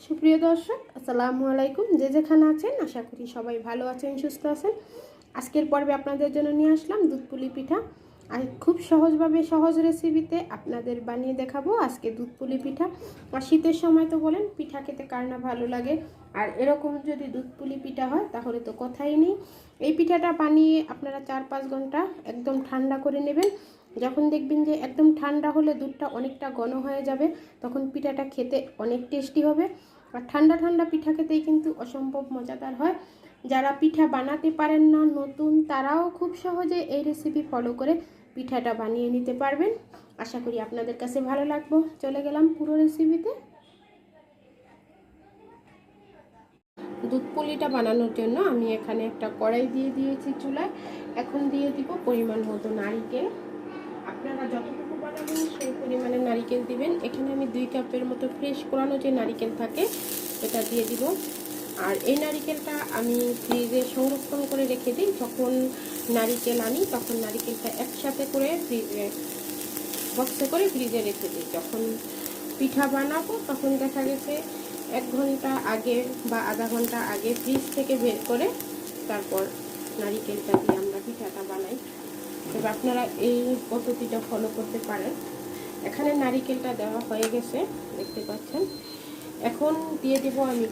সুপ্রিয় দর্শক, আসসালামু আলাইকুম। যে যেখানে আছেন আশা করি সবাই ভালো আছেন, সুস্থ আছেন। আজকের পর্বে আপনাদের জন্য নিয়ে আসলাম দুধ পুলি পিঠা। আর খুব সহজভাবে সহজ রেসিপিতে আপনাদের বানিয়ে দেখাবো আজকে দুধ পুলি পিঠা। আর শীতের সময় তো বলেন পিঠা খেতে কার না ভালো লাগে, আর এরকম যদি দুধ পুলি পিঠা হয় তাহলে তো কথাই নেই। এই পিঠাটা বানিয়ে আপনারা 4-5 ঘন্টা একদম ঠান্ডা করে নেবেন। যখন দেখবেন যে একদম ঠান্ডা হলে দুধটা অনেকটা ঘন হয়ে যাবে, তখন পিঠাটা খেতে অনেক টেস্টি হবে। আর ঠান্ডা ঠান্ডা পিঠা খেতেই কিন্তু অসম্ভব মজাদার হয়। যারা পিঠা বানাতে পারেন না নতুন, তারাও খুব সহজে এই রেসিপি ফলো করে পিঠাটা বানিয়ে নিতে পারবেন। আশা করি আপনাদের কাছে ভালো লাগবে। চলে গেলাম পুরো রেসিপিতে। দুধ পুলিটা বানানোর জন্য আমি এখানে একটা কড়াই দিয়ে দিয়েছি চুলায়। এখন দিয়ে দিব পরিমাণ মতো নারকেল। আপনারা যতটুকু বানাবেন সেই পরিমাণে নারকেল দিবেন। এখানে আমি 2 কাপের মতো ফ্রেশ কোরানো যে নারকেল থাকে এটা দিয়ে দিব। আর এই নারকেলটা আমি ফ্রিজে সংরক্ষণ করে রেখে দিই। যখন নারকেল আনি তখন নারকেলটা একসাথে করে ফ্রিজে বক্সে করে ফ্রিজে রেখে দিই। যখন পিঠা বানাবো তখন দেখা গেছে 1 ঘন্টা আগে বা আধা ঘন্টা আগে ফ্রিজ থেকে বের করে তারপর নারকেলটা দিয়ে আমরা পিঠাটা বানাই। তবে আপনারা এই পদ্ধতিটা ফলো করতে পারেন। এখানে নারকেলটা দেওয়া হয়ে গেছে, দেখতে পাচ্ছেন। এখন দিয়ে দেব আমি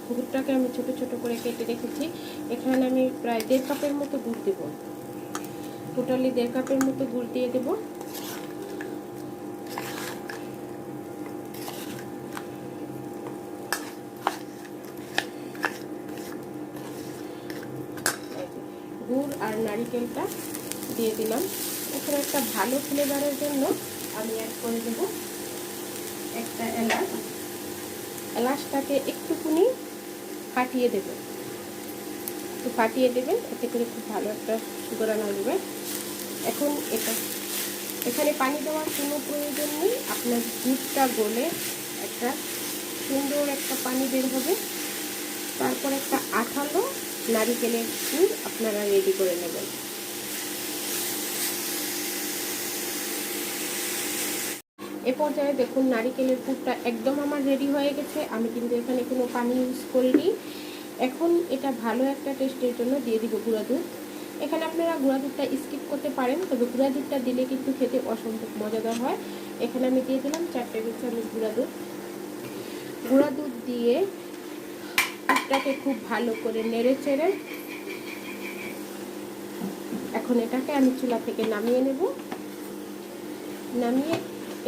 গুড়টাকে আমি ছোট ছোট করে কেটে রেখেছি। এখানে আমি প্রায় 1.5 কাপের মতো গুড় দেব। টোটালি 1.5 কাপের মতো গুড় দিয়ে দেব। গুড় আর নারকেলটা দিয়ে দিলাম। এখানে একটা ভালো ফ্লেভারের জন্য আমি অ্যাড করে দেব একটা এলাচ। এলাচটাকে একটুখানি ফাটিয়ে দেবেন, একটু ফাটিয়ে দেবেন, এতে করে খুব ভালো একটা সুগন্ধ আসবে। এখন এখানে পানি দেওয়ার কোনো প্রয়োজন নেই। আপনার দুধটা গলে একটা সুন্দর একটা পানি বের হবে। তারপর একটা আঠালো নারিকেলের গুড় আপনারা রেডি করে নেবেন। এ পর্যায়ে দেখুন নারিকেলের পুরটা একদম আমার রেডি হয়ে গেছে। আমি কিন্তু এখানে কোনো পানি ইউজ করিনি। এখন এটা ভালো একটা টেস্টের জন্য দিয়ে দিব গুঁড়া দুধ। এখানে আপনারা গুঁড়া দুধটা স্কিপ করতে পারেন, তবে গুঁড়া দুধটা দিলে কিন্তু খেতে অসম্ভব মজাদার হয়। এখানে আমি দিয়ে দিলাম 4 টেবিল চামচ গুঁড়া দুধ। গুঁড়া দুধ দিয়ে দুধটাকে খুব ভালো করে নেড়ে চেড়ে এখন এটাকে আমি চুলা থেকে নামিয়ে নেব। নামিয়ে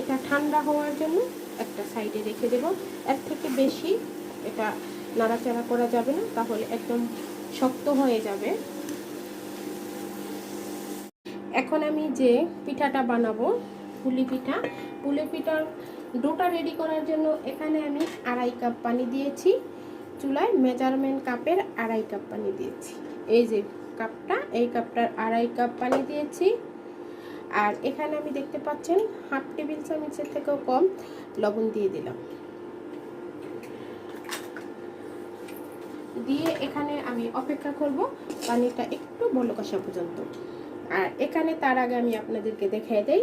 এটা ঠান্ডা হওয়ার জন্য একটা সাইডে রেখে দেব। এর থেকে বেশি এটা নাড়াচাড়া করা যাবে না, তাহলে একদম শক্ত হয়ে যাবে। এখন আমি যে পিঠাটা বানাবো পুলি পিঠার ডোটা রেডি করার জন্য এখানে আমি 2.5 কাপ পানি দিয়েছি চুলায়। মেজারমেন্ট কাপের 2.5 কাপ পানি দিয়েছি। এই যে কাপটা, এই কাপটার 2.5 কাপ পানি দিয়েছি। আর এখানে আমি দেখতে পাচ্ছেন 1/2 টেবিল চামচের থেকেও কম লবণ দিয়ে দিলাম। দিয়ে এখানে আমি অপেক্ষা করব পানিটা একটু বলক আসা পর্যন্ত। আর এখানে তার আগে আমি আপনাদেরকে দেখিয়ে দেই,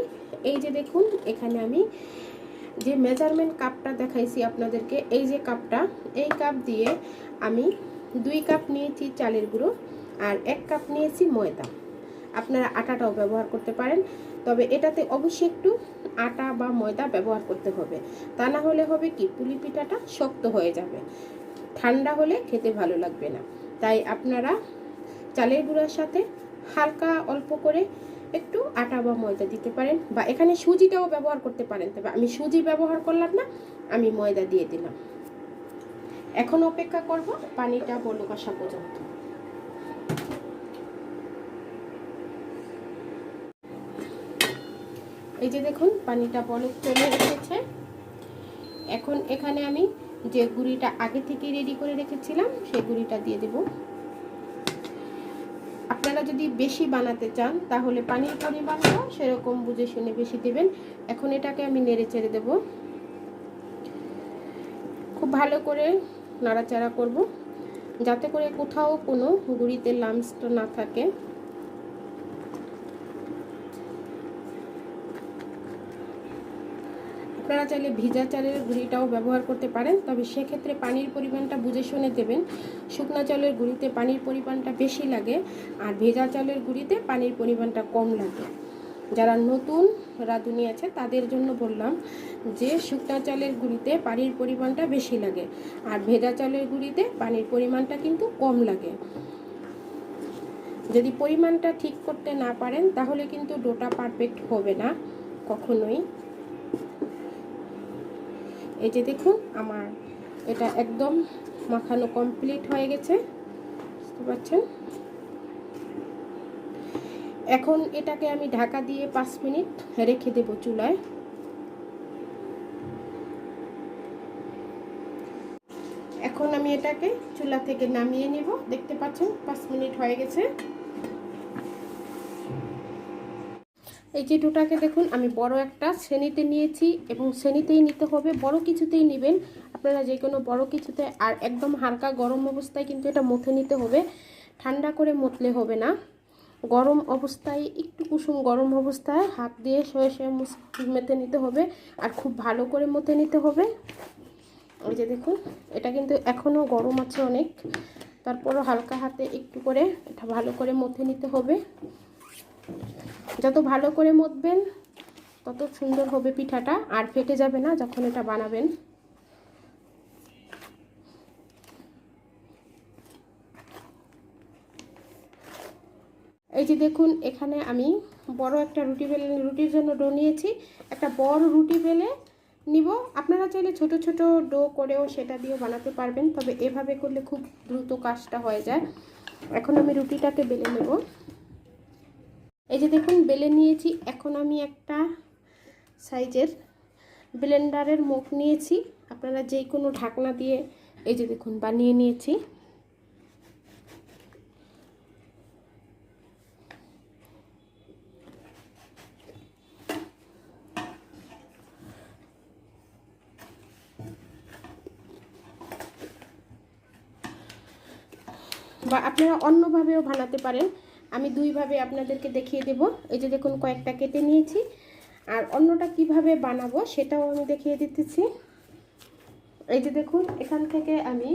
এই যে দেখুন এখানে আমি যে মেজারমেন্ট কাপটা দেখাইছি আপনাদেরকে, এই যে কাপটা, এই কাপ দিয়ে আমি 2 কাপ নিয়েছি চালের গুঁড়ো আর 1 কাপ নিয়েছি ময়দা। আপনারা আটাটাও ব্যবহার করতে পারেন, তবে এটাতে অবশ্যই একটু আটা বা ময়দা ব্যবহার করতে হবে। তা না হলে হবে কি, পুলি পিঠাটা শক্ত হয়ে যাবে, ঠান্ডা হলে খেতে ভালো লাগবে না। তাই আপনারা চালের গুঁড়ার সাথে হালকা অল্প করে একটু আটা বা ময়দা দিতে পারেন, বা এখানে সুজিটাও ব্যবহার করতে পারেন। তবে আমি সুজি ব্যবহার করলাম না, আমি ময়দা দিয়ে দিলাম। এখন অপেক্ষা করব পানিটা বলক আসা পর্যন্ত। এই যে দেখুন পানিটা বলক চলে এসেছে। এখন এখানে আমি যে গুঁড়িটা আগে থেকে রেডি করে রেখেছিলাম সেই গুঁড়িটা দিয়ে দেব। আপনারা যদি বেশি বানাতে চান তাহলে পানির পরিমাণটাও সেরকম বুঝে শুনে বেশি দেবেন। এখন এটাকে আমি নেড়ে চেড়ে দেব, খুব ভালো করে নাড়াচাড়া করব যাতে করে কোথাও কোনো গুঁড়িতে লাম্পস না থাকে। এখন আপনারা চাইলে ভিজা চালের গুঁড়িটাও ব্যবহার করতে পারেন, তবে সেক্ষেত্রে পানির পরিমাণটা বুঝে শুনে দেবেন। শুকনা চালের গুঁড়িতে পানির পরিমাণটা বেশি লাগে, আর ভেজা চালের গুঁড়িতে পানির পরিমাণটা কম লাগে। যারা নতুন রাঁধুনি আছে তাদের জন্য বললাম যে শুকনা চালের গুঁড়িতে পানির পরিমাণটা বেশি লাগে, আর ভেজা চালের গুঁড়িতে পানির পরিমাণটা কিন্তু কম লাগে। যদি পরিমাণটা ঠিক করতে না পারেন তাহলে কিন্তু ডোটা পারফেক্ট হবে না কখনোই। এই যে দেখুন আমার এটা একদম মাখানো কমপ্লিট হয়ে গেছে, বুঝতে পারছেন। এখন এটাকে আমি ঢাকা দিয়ে 5 মিনিট রেখে দেব চুলায়। এখন আমি এটাকে চুলা থেকে নামিয়ে নেব। দেখতে পাচ্ছেন 5 মিনিট হয়ে গেছে। এই যে ডোটাকে দেখুন আমি বড় একটা শ্রেণীতে নিয়েছি, এবং শ্রেণীতেই নিতে হবে, বড় কিছুতেই নেবেন আপনারা, যে কোনো বড় কিছুতে। আর একদম হালকা গরম অবস্থায় কিন্তু এটা মথে নিতে হবে, ঠান্ডা করে মথলে হবে না। গরম অবস্থায়, একটু কুসুম গরম অবস্থায় হাত দিয়ে সয়ে সয়ে মেথে নিতে হবে, আর খুব ভালো করে মথে নিতে হবে। এই যে দেখুন এটা কিন্তু এখনও গরম আছে অনেক, তারপরও হালকা হাতে একটু করে এটা ভালো করে মথে নিতে হবে। যত ভালো করে মথবেন তত সুন্দর হবে পিঠাটা, আর ফেটে যাবে না যখন এটা বানাবেন। এই যে দেখুন এখানে আমি বড় একটা রুটির জন্য ডো নিয়েছি। একটা বড় রুটি বেলে নিব। আপনারা চাইলে ছোট ছোট ডো করেও সেটা দিয়েও বানাতে পারবেন, তবে এভাবে করলে খুব দ্রুত কাজটা হয়ে যায়। এখন আমি রুটিটাকে বেলে নেব। এই যে দেখুন বেলে নিয়েছি। এখন আমি একটা সাইজের ব্লেন্ডারের মুখ নিয়েছি, আপনারা যে কোনো ঢাকনা দিয়ে এই যে দেখুন বানিয়ে নিয়েছি। বা আপনারা অন্যভাবেও বানাতে পারেন, আমি দুইভাবে আপনাদেরকে দেখিয়ে দেব। এই যে দেখুন কয়েকটা কেটে নিয়েছি, আর অন্যটা কিভাবে বানাবো সেটাও আমি দেখিয়ে দিতেছি। এই যে দেখুন এখান থেকে আমি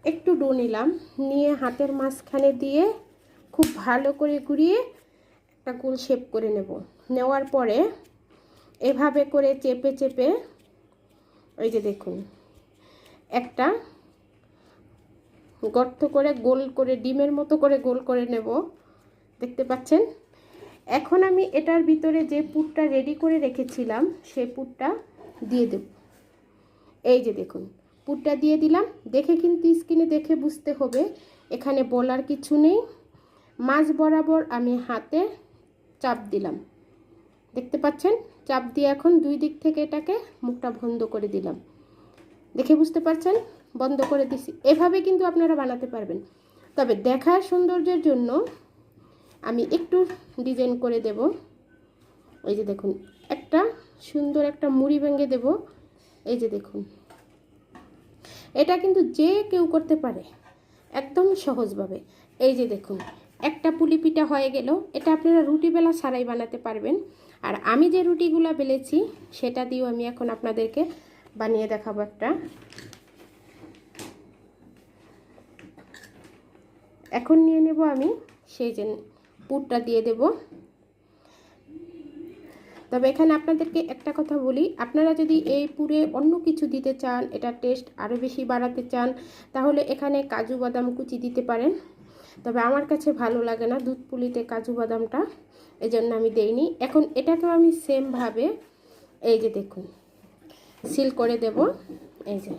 একটু ডো নিলাম, নিয়ে হাতের মাঝখানে দিয়ে খুব ভালো করে ঘুরিয়ে একটা গোল শেপ করে নেব। নেওয়ার পরে এভাবে করে চেপে চেপে এই যে দেখুন একটা গর্ত করে গোল করে ডিমের মতো করে গোল করে নেব, দেখতে পাচ্ছেন। এখন আমি এটার ভিতরে যে পুরটা রেডি করে রেখেছিলাম সেই পুরটা দিয়ে দেব। এই যে দেখুন পুরটা দিয়ে দিলাম। দেখে কিন্তু স্ক্রিনে দেখে বুঝতে হবে, এখানে বলার কিছু নেই। মাঝ বরাবর আমি হাতে চাপ দিলাম, দেখতে পাচ্ছেন। চাপ দিয়ে এখন দুই দিক থেকে এটাকে মুখটা বন্ধ করে দিলাম, দেখে বুঝতে পারছেন। বন্ধ করে দিছি। এভাবে কিন্তু আপনারা বানাতে পারবেন, তবে দেখার সৌন্দর্যের জন্য আমি একটু ডিজাইন করে দেব। এই যে দেখুন একটা সুন্দর একটা মুড়ি ভেঙে দেব। এই যে দেখুন এটা কিন্তু যে কেউ করতে পারে একদম সহজভাবে। এই যে দেখুন একটা পুলি পিঠা হয়ে গেল। এটা আপনারা রুটি বেলা ছাড়াই বানাতে পারবেন। আর আমি যে রুটিগুলো বেলেছি সেটা দিয়েও আমি এখন আপনাদেরকে বানিয়ে দেখাবো একটা। এখন নিয়ে নেব আমি সেই যে পুরটা দিয়ে দেব। তবে এখানে আপনাদেরকে একটা কথা বলি, আপনারা যদি এই পুরে অন্য কিছু দিতে চান, এটা টেস্ট আরও বেশি বাড়াতে চান, তাহলে এখানে কাজু বাদাম কুচি দিতে পারেন। তবে আমার কাছে ভালো লাগে না দুধ পুলিতে কাজু বাদামটা, এজন্য আমি দেইনি। এখন এটাকেও আমি সেমভাবে এই যে দেখুন সিল করে দেব। এই যে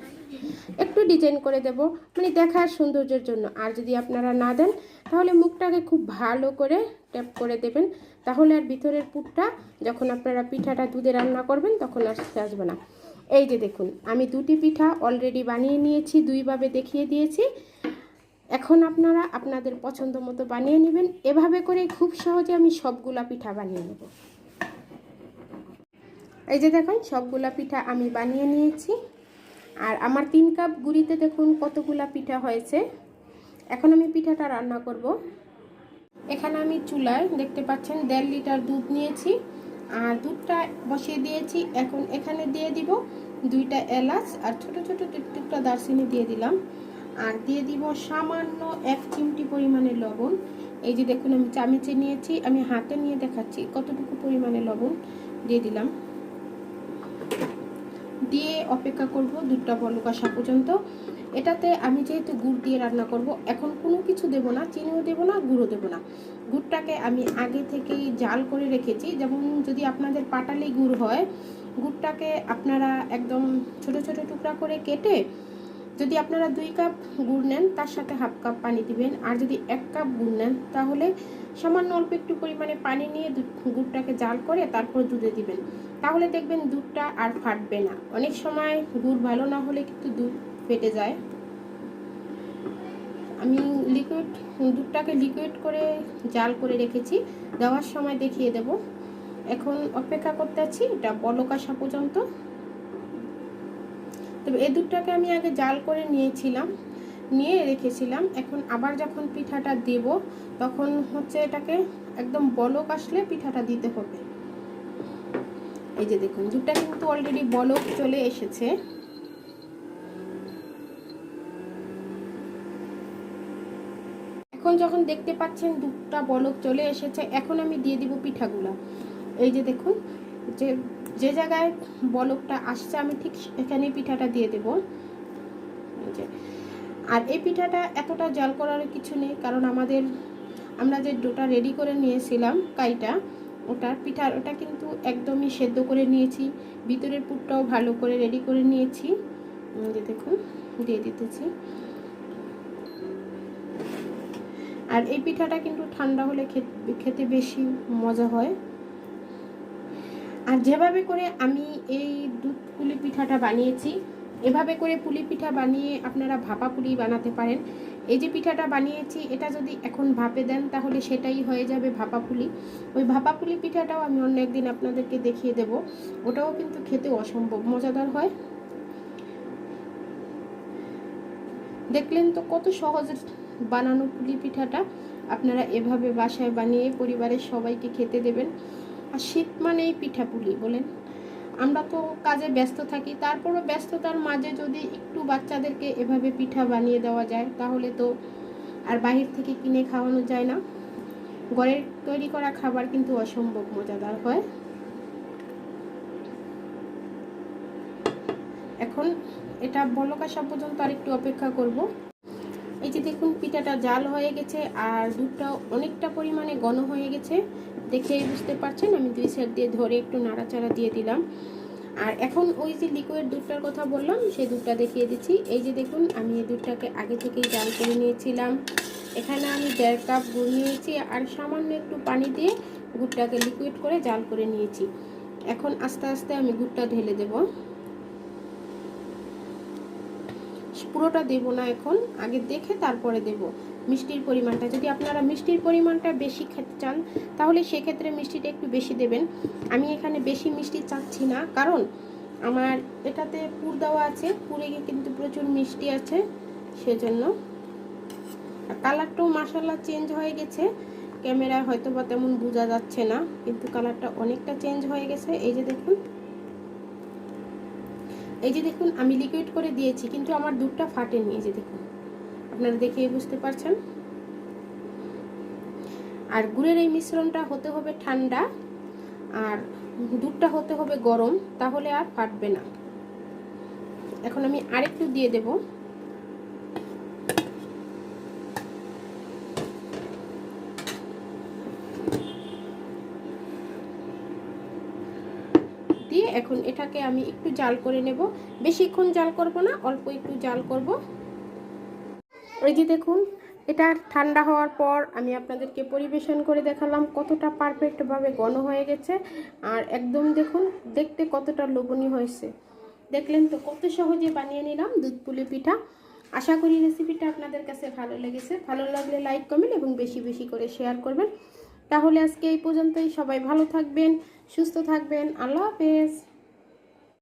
একটু ডিজাইন করে দেব, মানে দেখার সৌন্দর্যের জন্য। আর যদি আপনারা না দেন তাহলে মুখটাকে খুব ভালো করে ট্যাপ করে দেবেন, তাহলে আর ভিতরের পুরটা যখন আপনারা পিঠাটা দুধে রান্না করবেন তখন আর আসবে না। এই যে দেখুন আমি দুটি পিঠা অলরেডি বানিয়ে নিয়েছি, দুইভাবে দেখিয়ে দিয়েছি। এখন আপনারা আপনাদের পছন্দ মতো বানিয়ে নেবেন। এভাবে করে খুব সহজে আমি সবগুলা পিঠা বানিয়ে নেব। এই যে দেখুন সবগুলা পিঠা আমি বানিয়ে নিয়েছি, আর আমার 3 কাপ গুঁড়িতে দেখুন কতগুলা পিঠা হয়েছে। এখন আমি পিঠাটা রান্না করব। এখানে আমি চুলায় দেখতে পাচ্ছেন 1.5 লিটার দুধ নিয়েছি, আর দুধটা বসিয়ে দিয়েছি। এখন এখানে দিয়ে দিব 2টা এলাচ আর ছোট ছোট টুকটা দারচিনি দিয়ে দিলাম। আর দিয়ে দিব সামান্য 1 চিমটি পরিমাণে লবণ। এই যে দেখুন আমি চামচে নিয়েছি, আমি হাতে নিয়ে দেখাচ্ছি কতটুকু পরিমাণে লবণ দিয়ে দিলাম। দিয়ে অপেক্ষা করব দুধটা বলক আসা পর্যন্ত। এটাতে আমি যেহেতু গুড় দিয়ে রান্না করব, এখন কোনো কিছু দেব না, চিনিও দেব না, গুঁড়ো দেব না। গুড়টাকে আমি আগে থেকেই জাল করে রেখেছি। যেমন যদি আপনাদের পাটালি গুড় হয়, গুড়টাকে আপনারা একদম ছোট ছোট টুকরা করে কেটে, যদি আপনারা 2 কাপ গুড় নেন তার সাথে হাফ কাপ পানি দিবেন। আর যদি 1 কাপ গুড় নেন তাহলে সামান্য অল্প একটু পরিমাণে পানি নিয়ে গুড়টাকে জাল করে তারপর দুধে দিবেন। তাহলে দেখবেন দুধটা আর ফাটবে না। অনেক সময় গুড় ভালো না হলে কিন্তু দুধ ফেটে যায়। আমি দুধটাকে লিকুইড করে জাল করে রেখেছি, দেওয়ার সময় দেখিয়ে দেব। এখন অপেক্ষা করতে আছি এটা বলক আসা পর্যন্ত। তবে এই দুধটাকে আমি আগে জাল করে নিয়ে রেখেছিলাম। এখন আবার যখন পিঠাটা দেব তখন হচ্ছে এটাকে একদম বলক আসলে পিঠাটা দিতে হবে। এই যে দেখুন দুধটা কিন্তু অলরেডি বলক চলে এসেছে। এখন যখন দেখতে পাচ্ছেন দুধটা বলক চলে এসেছে, এখন আমি দিয়ে দিব পিঠাগুলা। এই যে দেখুন যে জায়গায় বলকটা আসছে আমি ঠিক এখানে পিঠাটা দিয়ে দেব। আর এই পিঠাটা এতটা জাল করার কিছু নেই, কারণ আমরা যে ডোটা রেডি করে নিয়েছিলাম কাইটা, ওটা কিন্তু একদমই সেদ্ধ করে নিয়েছি। ভিতরের পুরটাও ভালো করে রেডি করে নিয়েছি। যে দেখুন দিয়ে দিতেছি। আর এই পিঠাটা কিন্তু ঠান্ডা হলে খেতে বেশি মজা হয়। আর যেভাবে করে আমি এই দুধ পুলি পিঠাটা বানিয়েছি, এভাবে করে পুলি পিঠা বানিয়ে আপনারা ভাপা পুলি বানাতে পারেন। এই যে পিঠাটা বানিয়েছি এটা যদি এখন ভাপে দেন তাহলে সেটাই হয়ে যাবে ভাপা পুলি। ওই ভাপা পুলি পিঠাটাও আমি অন্য একদিন আপনাদেরকে দেখিয়ে দেব, ওটাও কিন্তু খেতে অসম্ভব মজাদার হয়। দেখলেন তো কত সহজ বানানো পুলি পিঠাটা। আপনারা এভাবে বাসায় বানিয়ে পরিবারের সবাইকে খেতে দেবেন। আর শীত মানেই পিঠা পুলি বলেন, আমরা তো কাজে ব্যস্ত থাকি, তারপরও ব্যস্ততার মাঝে যদি একটু বাচ্চাদেরকে এভাবে পিঠা বানিয়ে দেওয়া যায় তাহলে তো আর বাহির থেকে কিনে খাওয়ানো যায় না। ঘরের তৈরি করা খাবার কিন্তু অসম্ভব মজাদার হয়। এখন এটা বলক আসা পর্যন্ত আর একটু অপেক্ষা করব। এই যে দেখুন পিঠাটা জাল হয়ে গেছে আর দুধটাও অনেকটা পরিমাণে ঘন হয়ে গেছে, দেখেই বুঝতে পারছেন। আমি 2 সাইড দিয়ে ধরে একটু নাড়াচাড়া দিয়ে দিলাম। আর এখন ওই যে লিকুইড দুধটার কথা বললাম সেই দুধটা দেখিয়ে দিচ্ছি। এই যে দেখুন আমি এই দুধটাকে আগে থেকেই জাল করে নিয়েছিলাম। এখানে আমি 1.5 কাপ গুড় নিয়েছি আর সামান্য একটু পানি দিয়ে গুড়টাকে লিকুইড করে জাল করে নিয়েছি। এখন আস্তে আস্তে আমি গুড়টা ঢেলে দেব। পুরোটা দেব না, এখন আগে দেখে তারপরে দেব মিষ্টির পরিমাণটা। যদি আপনারা মিষ্টির পরিমাণটা বেশি খেতে চান তাহলে সেক্ষেত্রে মিষ্টিটা একটু বেশি দেবেন। আমি এখানে বেশি মিষ্টি চাচ্ছি না, কারণ আমার এটাতে পুর দেওয়া আছে, পুরে কিন্তু প্রচুর মিষ্টি আছে, সেজন্য। কালারটাও মাশাআল্লাহ চেঞ্জ হয়ে গেছে, ক্যামেরায় হয়তো বা তেমন বোঝা যাচ্ছে না, কিন্তু কালারটা অনেকটা চেঞ্জ হয়ে গেছে। এই যে দেখুন আমি লিকুইড করে দিয়েছি কিন্তু আমার দুধটা ফাটেনি। এই যে দেখুন আপনারা দেখেই বুঝতে পারছেন। আর গুড়ের এই মিশ্রণটা হতে হবে ঠান্ডা আর দুধটা হতে হবে গরম, তাহলে আর ফাটবে না। এখন আমি আরেকটু দিয়ে দেব। দিয়ে এখন এটাকে আমি একটু জাল করে নেব, বেশিক্ষণ জাল করব না, অল্প একটু জাল করব। ওই যে দেখুন এটা ঠান্ডা হওয়ার পর আমি আপনাদেরকে পরিবেশন করে দেখালাম কতটা পারফেক্টভাবে ঘন হয়ে গেছে। আর একদম দেখুন দেখতে কতটা লোভনীয় হয়েছে। দেখলেন তো কত সহজে বানিয়ে নিলাম দুধ পুলি পিঠা। আশা করি রেসিপিটা আপনাদের কাছে ভালো লেগেছে। ভালো লাগলে লাইক কমেন্ট এবং বেশি বেশি করে শেয়ার করবেন। তাহলে আজকে এই পর্যন্তই। সবাই ভালো থাকবেন, সুস্থ থাকবেন। আল্লাহ হাফেজ।